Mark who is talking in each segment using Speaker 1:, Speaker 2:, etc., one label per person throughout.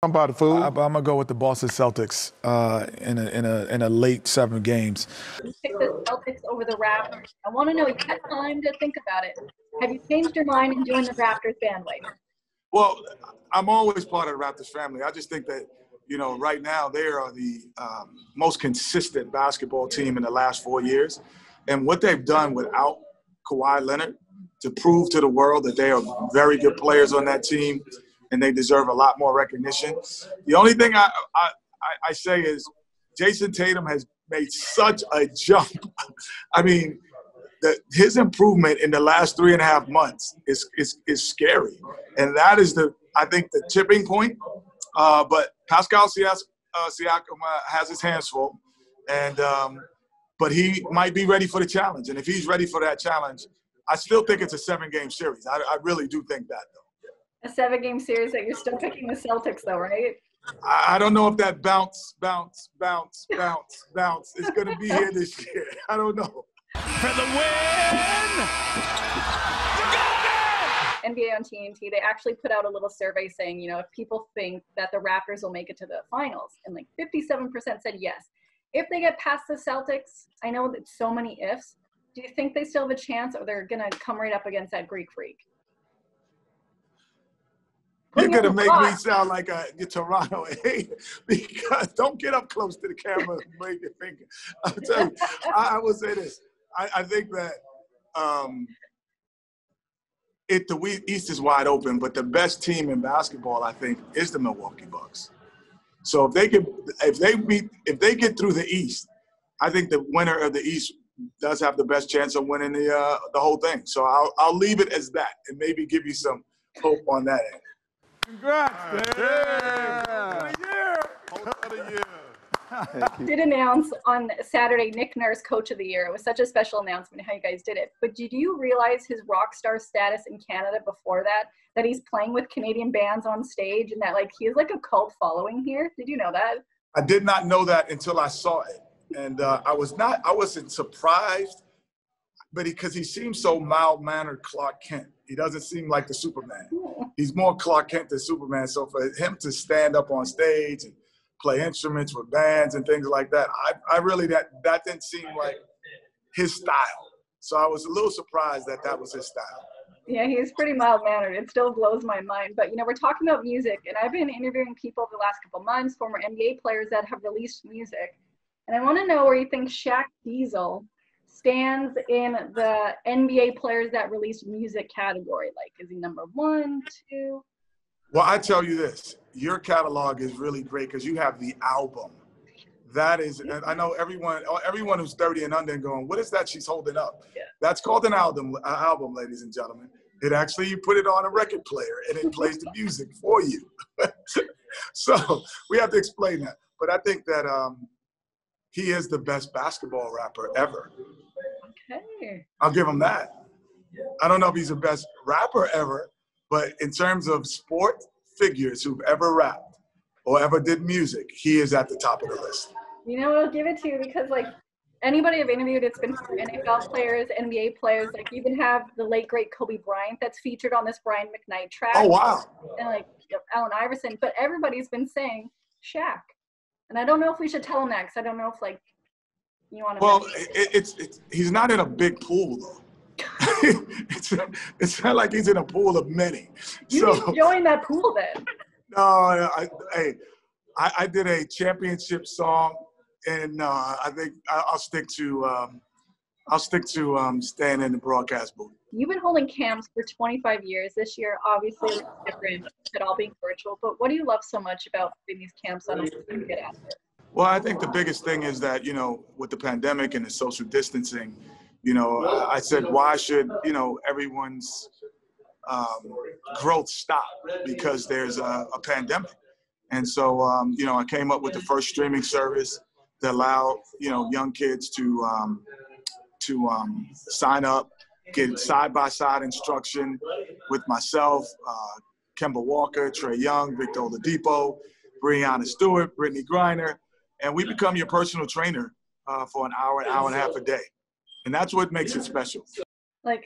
Speaker 1: About the food.
Speaker 2: I'm gonna go with the Boston Celtics in a late 7 games.
Speaker 3: You picked the Celtics over the Raptors. I want to know, you had time to think about it. Have you changed your mind and joined the Raptors bandwagon?
Speaker 4: Well, I'm always part of the Raptors family. I just think that, right now they are the most consistent basketball team in the last 4 years. And what they've done without Kawhi Leonard to prove to the world that they are very good players on that team and they deserve a lot more recognition. The only thing I say is Jason Tatum has made such a jump. I mean, his improvement in the last 3.5 months is scary. And that is I think the tipping point. But Pascal Siakam has his hands full, but he might be ready for the challenge. And if he's ready for that challenge, I still think it's a 7-game series. I really do think that, though.
Speaker 3: A 7-game series that you're still picking the Celtics, though, right?
Speaker 4: I don't know if that bounce is going to be here this year. I don't know.
Speaker 5: For the win!
Speaker 3: NBA on TNT, they actually put out a little survey saying, if people think that the Raptors will make it to the finals, and 57% said yes. If they get past the Celtics, I know that so many ifs. Do you think they still have a chance, or they're going to come right up against that Greek freak?
Speaker 4: You're going to make me sound like a Toronto hater because don't get up close to the camera and make your finger. I'll tell you, I will say this. I think that the East is wide open, but the best team in basketball, I think, is the Milwaukee Bucks. So if they get through the East, I think the winner of the East does have the best chance of winning the whole thing. So I'll leave it as that and maybe give you some hope on that end.
Speaker 1: Congrats,
Speaker 4: yeah.
Speaker 3: Did announce on Saturday Nick Nurse Coach of the Year. It was such a special announcement how you guys did it. But did you realize his rock star status in Canada before that he's playing with Canadian bands on stage and that he has a cult following here? Did you know that?
Speaker 4: I did not know that until I saw it. And I wasn't surprised, but because he seems so mild-mannered Clark Kent. He doesn't seem like the Superman. He's more Clark Kent than Superman. So for him to stand up on stage and play instruments with bands and things like that, I really, that didn't seem like his style. So I was a little surprised that was his style.
Speaker 3: Yeah, he's pretty mild-mannered. It still blows my mind. But, we're talking about music, and I've been interviewing people over the last couple months, former NBA players that have released music. And I want to know where you think Shaq Diesel stands in the NBA players that released music category. Is he number 1, 2?
Speaker 4: Well, I tell you this, your catalog is really great because you have the album. That is, and I know everyone who's 30 and under and going, what is that she's holding up? Yeah. That's called an album, ladies and gentlemen. It actually, you put it on a record player and it plays the music for you. So we have to explain that. But I think that he is the best basketball rapper ever.
Speaker 3: Okay.
Speaker 4: I'll give him that. I don't know if he's the best rapper ever, but in terms of sport figures who've ever rapped or ever did music, he is at the top of the list.
Speaker 3: I'll give it to you because anybody I've interviewed, it's been NFL players, NBA players. You even have the late great Kobe Bryant that's featured on this Brian McKnight track.
Speaker 4: Oh wow!
Speaker 3: And Allen Iverson, but everybody's been saying Shaq, and I don't know if we should tell him that because I don't know if you want to.
Speaker 4: Well, he's not in a big pool though. It's not like he's in a pool of many.
Speaker 3: You can join that pool then.
Speaker 4: No, I did a championship song, and I think I'll stick to staying in the broadcast booth.
Speaker 3: You've been holding camps for 25 years. This year, obviously, it's different, it all being virtual. But what do you love so much about putting these camps on and get after it?
Speaker 4: Well, I think the biggest thing is that, with the pandemic and the social distancing, I said, why should, everyone's growth stop because there's a pandemic? And so, I came up with the first streaming service that allowed, young kids to sign up, get side-by-side instruction with myself, Kemba Walker, Trey Young, Victor Oladipo, Breonna Stewart, Brittany Griner, and we become your personal trainer for an hour and a half a day. And that's what makes it special.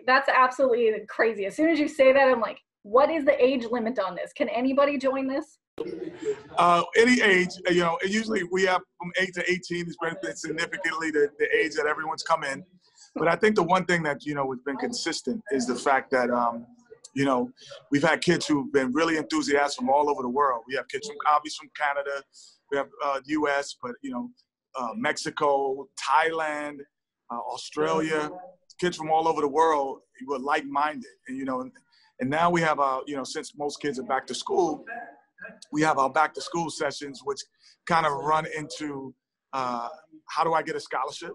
Speaker 3: That's absolutely crazy. As soon as you say that, I'm like, What is the age limit on this? Can anybody join this?
Speaker 4: Any age, usually we have from 8 to 18 has been significantly the age that everyone's come in. But I think the one thing that, has been consistent is the fact that, we've had kids who've been really enthusiastic from all over the world. We have kids obviously from Canada, we have U.S., but, Mexico, Thailand, Australia, kids from all over the world who are like-minded. And now we have, since most kids are back to school, we have our back to school sessions, which kind of run into how do I get a scholarship?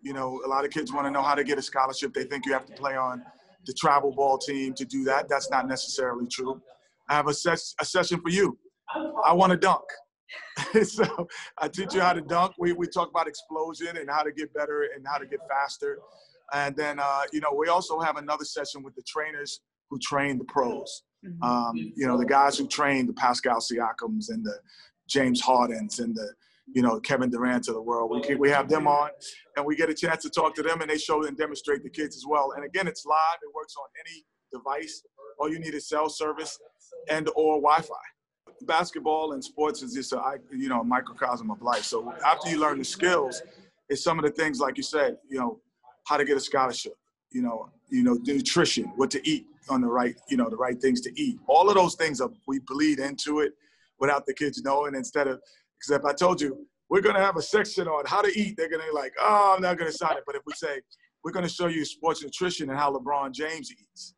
Speaker 4: A lot of kids want to know how to get a scholarship. They think you have to play on the travel ball team to do that. That's not necessarily true. I have a session for you. I want to dunk. So I teach you how to dunk. We talk about explosion and how to get better and how to get faster. And then, we also have another session with the trainers who train the pros. The guys who train the Pascal Siakams and the James Hardens and the, Kevin Durant of the world. We have them on, and we get a chance to talk to them, and they show and demonstrate the kids as well. And again, it's live. It works on any device. All you need is cell service and or Wi-Fi. Basketball and sports is just a microcosm of life. So after you learn the skills, it's some of the things like you said, how to get a scholarship, nutrition, what to eat on the right things to eat. All of those things we bleed into it without the kids knowing. Because if I told you we're going to have a section on how to eat, they're going to be like, oh, I'm not going to sign it. But if we say we're going to show you sports nutrition and how LeBron James eats,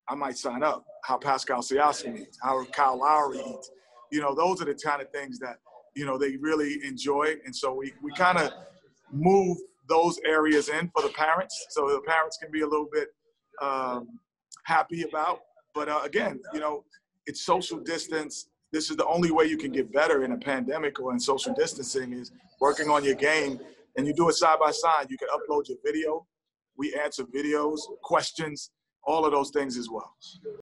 Speaker 4: I might sign up. How Pascal Siakam eats, how Kyle Lowry eats. Those are the kind of things that, they really enjoy. And so we kind of move those areas in for the parents so the parents can be a little bit happy about. But again, it's social distance. This is the only way you can get better in a pandemic or in social distancing is working on your game. And you do it side by side. You can upload your video. We answer videos, questions, all of those things as well.